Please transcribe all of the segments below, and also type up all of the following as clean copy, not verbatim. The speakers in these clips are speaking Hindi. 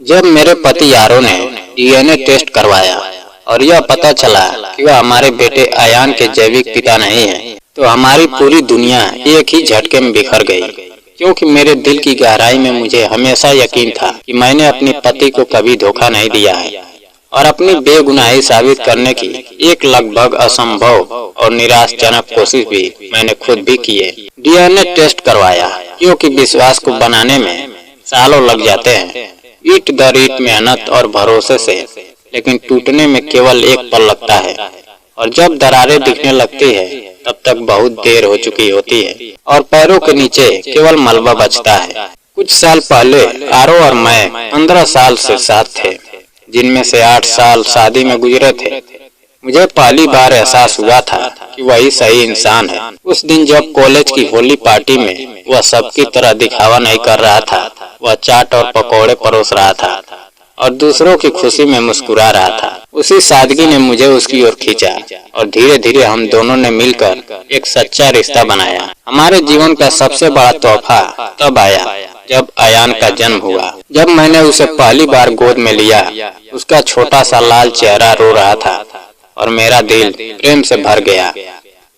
जब मेरे पति यारों ने डीएनए टेस्ट करवाया और यह पता चला कि वह हमारे बेटे अयान के जैविक पिता नहीं हैं, तो हमारी पूरी दुनिया एक ही झटके में बिखर गई। क्योंकि मेरे दिल की गहराई में मुझे हमेशा यकीन था कि मैंने अपने पति को कभी धोखा नहीं दिया है और अपनी बेगुनाही साबित करने की एक लगभग असंभव और निराशाजनक कोशिश भी मैंने खुद भी की है। डीएनए टेस्ट करवाया क्योंकि विश्वास को बनाने में सालों लग जाते हैं, ईंट दर ईंट मेहनत और भरोसे से, लेकिन टूटने में केवल एक पल लगता है और जब दरारें दिखने लगती है तब तक बहुत देर हो चुकी होती है और पैरों के नीचे केवल मलबा बचता है। कुछ साल पहले आरो और मैं 15 साल से साथ थे, जिनमें से 8 साल शादी में गुजरे थे। मुझे पहली बार एहसास हुआ था कि वही सही इंसान है। उस दिन जब कॉलेज की होली पार्टी में वह सबकी तरह दिखावा नहीं कर रहा था, वह चाट और पकौड़े परोस रहा था और दूसरों की खुशी में मुस्कुरा रहा था। उसी सादगी ने मुझे उसकी ओर खींचा और धीरे धीरे हम दोनों ने मिलकर एक सच्चा रिश्ता बनाया। हमारे जीवन का सबसे बड़ा तोहफा तब आया जब अयान का जन्म हुआ। जब मैंने उसे पहली बार गोद में लिया, उसका छोटा सा लाल चेहरा रो रहा था और मेरा दिल प्रेम से भर गया।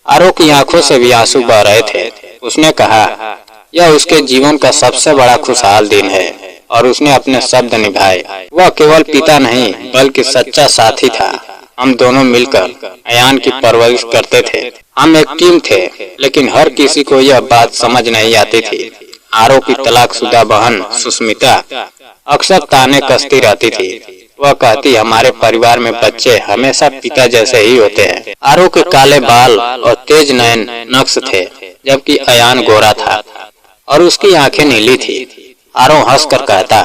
आरो की आंखों से भी आंसू बह रहे थे। उसने कहा, यह उसके जीवन का सबसे बड़ा खुशहाल दिन है और उसने अपने शब्द निभाए। वह केवल पिता नहीं बल्कि सच्चा साथी था। हम दोनों मिलकर अयान की परवरिश करते थे। हम एक टीम थे, लेकिन हर किसी को यह बात समझ नहीं आती थी। आरो की तलाकशुदा बहन सुष्मिता अक्सर ताने कसती रहती थी। वह कहती, हमारे परिवार में बच्चे हमेशा पिता जैसे ही होते हैं। आरो के काले बाल और तेज नयन नक्श थे, जबकि अयान गोरा था और उसकी आंखें नीली थी। आरो हंसकर कहता,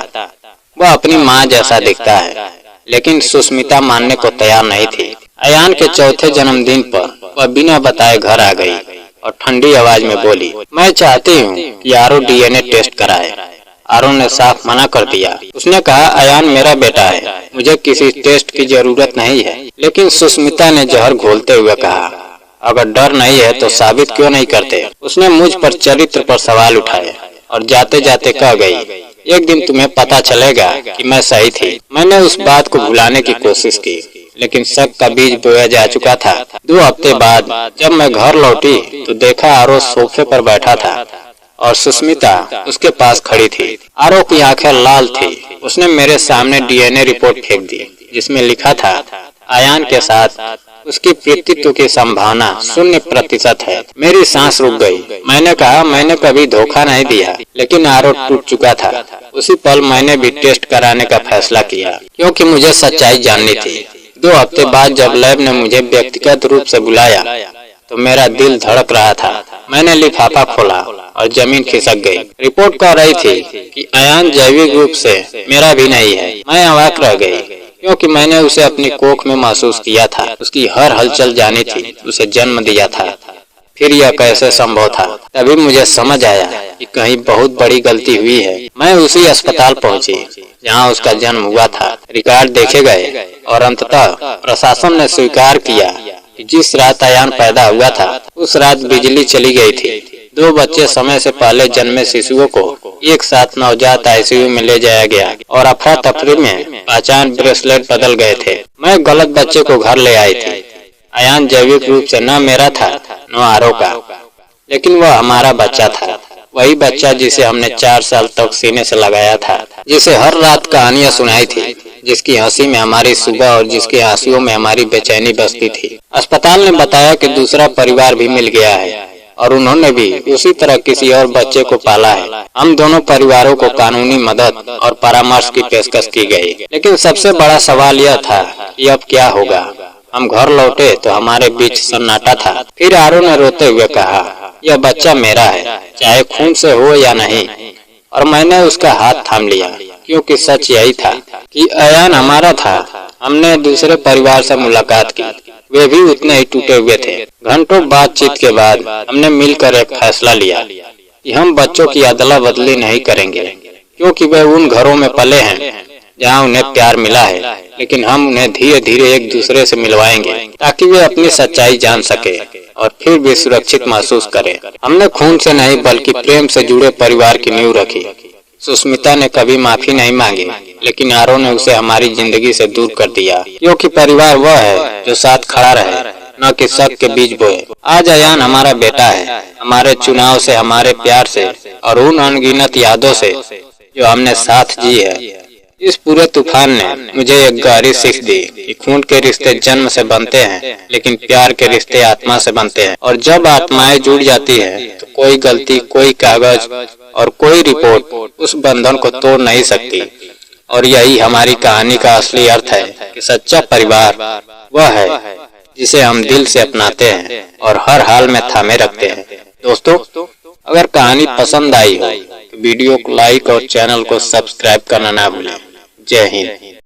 वह अपनी माँ जैसा दिखता है, लेकिन सुष्मिता मानने को तैयार नहीं थी। अयान के चौथे जन्मदिन पर वह बिना बताए घर आ गई और ठंडी आवाज में बोली, मैं चाहती हूँ कि आरो डीएनए टेस्ट कराए। आरो ने साफ मना कर दिया। उसने कहा, अयान मेरा बेटा है, मुझे किसी टेस्ट की जरूरत नहीं है। लेकिन सुष्मिता ने जहर घोलते हुए कहा, अगर डर नहीं है तो साबित क्यों नहीं करते। उसने मुझ पर चरित्र पर सवाल उठाए और जाते जाते कह गई, एक दिन तुम्हें पता चलेगा कि मैं सही थी। मैंने उस बात को भुलाने की कोशिश की, लेकिन शक का बीज बोया जा चुका था। 2 हफ्ते बाद जब मैं घर लौटी तो देखा आरो सोफे पर बैठा था और सुष्मिता उसके पास खड़ी थी। आरो की आंखें लाल थी। उसने मेरे सामने डीएनए रिपोर्ट फेंक दी, जिसमें लिखा था, अयान के साथ उसकी पितृत्व की संभावना 0% है। मेरी सांस रुक गई। मैंने कहा, मैंने कभी धोखा नहीं दिया, लेकिन आरो टूट चुका था। उसी पल मैंने भी टेस्ट कराने का फैसला किया, क्योंकि मुझे सच्चाई जाननी थी। 2 हफ्ते बाद जब लैब ने मुझे व्यक्तिगत रूप से बुलाया तो मेरा दिल धड़क रहा था। मैंने लिफाफा खोला और जमीन खिसक गई। रिपोर्ट कह रही थी कि अयान जैविक रूप से मेरा भी नहीं है। मैं अवाक रह गई, क्योंकि मैंने उसे अपनी कोख में महसूस किया था। उसकी हर हलचल जानी थी, उसे जन्म दिया था। फिर यह कैसे संभव था? तभी मुझे समझ आया कि कहीं बहुत बड़ी गलती हुई है। मैं उसी अस्पताल पहुंची जहां उसका जन्म हुआ था। रिकॉर्ड देखे गए और अंततः प्रशासन ने स्वीकार किया कि जिस रात अयान पैदा हुआ था उस रात बिजली चली गई थी। 2 बच्चे समय से पहले जन्मे शिशुओं को एक साथ नवजात आईसीयू में ले जाया गया और अफरा तफरी में पहचान ब्रेसलेट बदल गए थे। मैं गलत बच्चे को घर ले आई थी। अयान जैविक रूप से न मेरा था न आरो का, लेकिन वह हमारा बच्चा था। वही बच्चा जिसे हमने 4 साल तक सीने से लगाया था, जिसे हर रात कहानियां सुनाई थी, जिसकी हंसी में हमारी सुबह और जिसके आंसुओं में हमारी बेचैनी बसती थी। अस्पताल ने बताया कि दूसरा परिवार भी मिल गया है और उन्होंने भी उसी तरह किसी और बच्चे को पाला है। हम दोनों परिवारों को कानूनी मदद और परामर्श की पेशकश की गई, लेकिन सबसे बड़ा सवाल यह था कि अब क्या होगा। हम घर लौटे तो हमारे बीच सन्नाटा था। फिर आरो ने रोते हुए कहा, यह बच्चा मेरा है, चाहे खून से हो या नहीं। और मैंने उसका हाथ थाम लिया, क्योंकि सच यही था कि अयान हमारा था। हमने दूसरे परिवार से मुलाकात की, वे भी उतने ही टूटे हुए थे। घंटों बातचीत के बाद हमने मिलकर एक फैसला लिया कि हम बच्चों की अदला बदली नहीं करेंगे, क्योंकि वे उन घरों में पले हैं जहां उन्हें प्यार मिला है, लेकिन हम उन्हें धीरे धीरे एक दूसरे से मिलवाएंगे ताकि वे अपनी सच्चाई जान सके और फिर भी सुरक्षित महसूस करें। हमने खून से नहीं बल्कि प्रेम से जुड़े परिवार की नींव रखी। सुष्मिता ने कभी माफी नहीं मांगी, लेकिन आरव ने उसे हमारी जिंदगी से दूर कर दिया, क्योंकि परिवार वह है जो साथ खड़ा रहे, न कि शक के बीज बोए। आज अयान हमारा बेटा है, हमारे चुनाव से, हमारे प्यार से और उन अनगिनत यादों से जो हमने साथ जी है। इस पूरे तूफान ने मुझे एक गहरी सीख दी कि खून के रिश्ते जन्म से बनते हैं, लेकिन प्यार के रिश्ते आत्मा से बनते हैं। और जब आत्माएं जुड़ जाती हैं, तो कोई गलती, कोई कागज और कोई रिपोर्ट उस बंधन को तोड़ नहीं सकती। और यही हमारी कहानी का असली अर्थ है कि सच्चा परिवार वह है जिसे हम दिल से अपनाते हैं और हर हाल में थामे रखते हैं। दोस्तों, अगर कहानी पसंद आई हो तो वीडियो को लाइक और चैनल को सब्सक्राइब करना ना भूलें। जय हिंद।